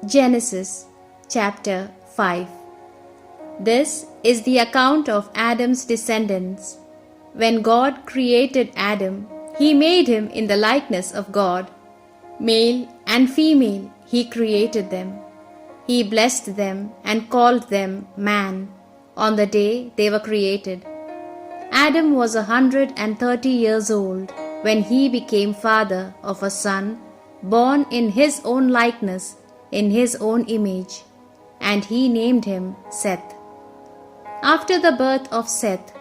Genesis chapter 5. This is the account of Adam's descendants. When God created Adam, He made him in the likeness of God. Male and female He created them. He blessed them and called them man on the day they were created. Adam was 130 years old when he became father of a son born in his own likeness, in his own image, and he named him Seth. After the birth of Seth,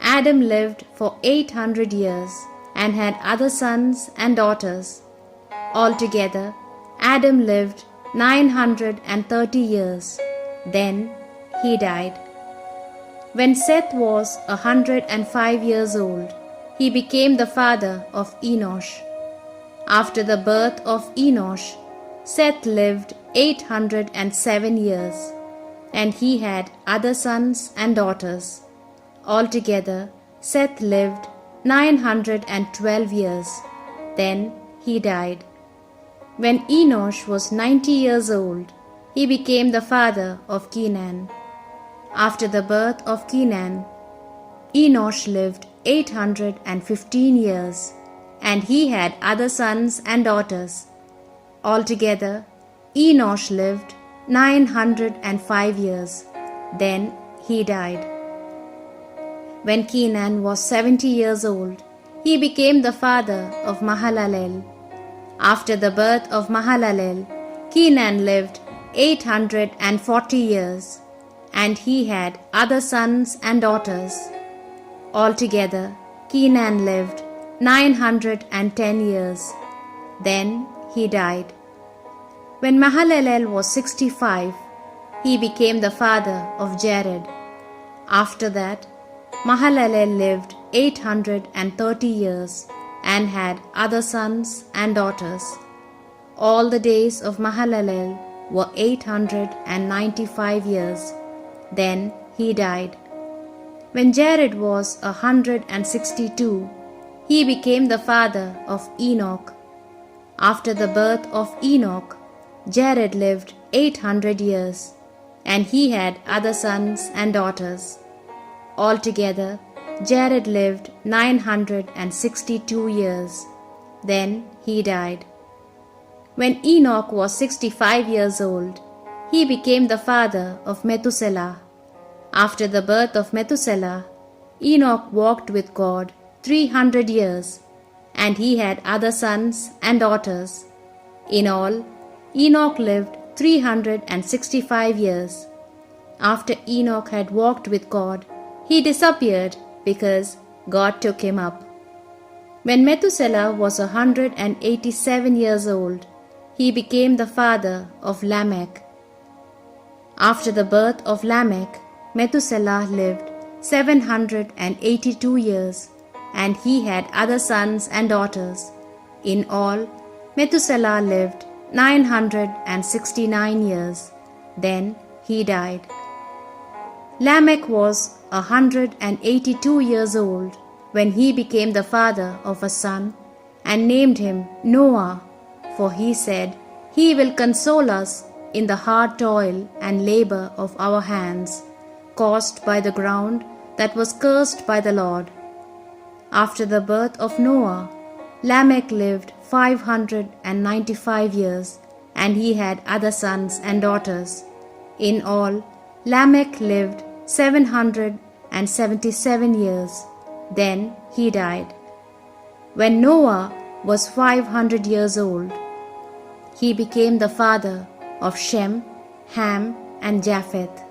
Adam lived for 800 years and had other sons and daughters. Altogether, Adam lived 930 years. Then he died. When Seth was 105 years old, he became the father of Enosh. After the birth of Enosh, Seth lived 807 years, and he had other sons and daughters. Altogether, Seth lived 912 years. Then he died. When Enosh was 90 years old, he became the father of Kenan. After the birth of Kenan, Enosh lived 815 years, and he had other sons and daughters. Altogether, Enosh lived 905 years. Then he died. When Kenan was 70 years old, he became the father of Mahalalel. After the birth of Mahalalel, Kenan lived 840 years, and he had other sons and daughters. Altogether, Kenan lived 910 years. Then he died. When Mahalalel was 65, he became the father of Jared. After that, Mahalalel lived 830 years and had other sons and daughters. All the days of Mahalalel were 895 years. Then he died. When Jared was 162, he became the father of Enoch. After the birth of Enoch, Jared lived 800 years, and he had other sons and daughters. Altogether, Jared lived 962 years. Then he died. When Enoch was 65 years old, he became the father of Methuselah. After the birth of Methuselah, Enoch walked with God 300 years, and he had other sons and daughters. In all, Enoch lived 365 years. After Enoch had walked with God, he disappeared because God took him up. When Methuselah was 187 years old, he became the father of Lamech. After the birth of Lamech, Methuselah lived 782 years, and he had other sons and daughters. In all, Methuselah lived 969 years. Then he died. Lamech was 182 years old when he became the father of a son, and named him Noah, for he said, "He will console us in the hard toil and labor of our hands, caused by the ground that was cursed by the Lord." After the birth of Noah, Lamech lived 595 years, and he had other sons and daughters. In all, Lamech lived 777 years. Then he died. When Noah was 500 years old, he became the father of Shem, Ham, and Japheth.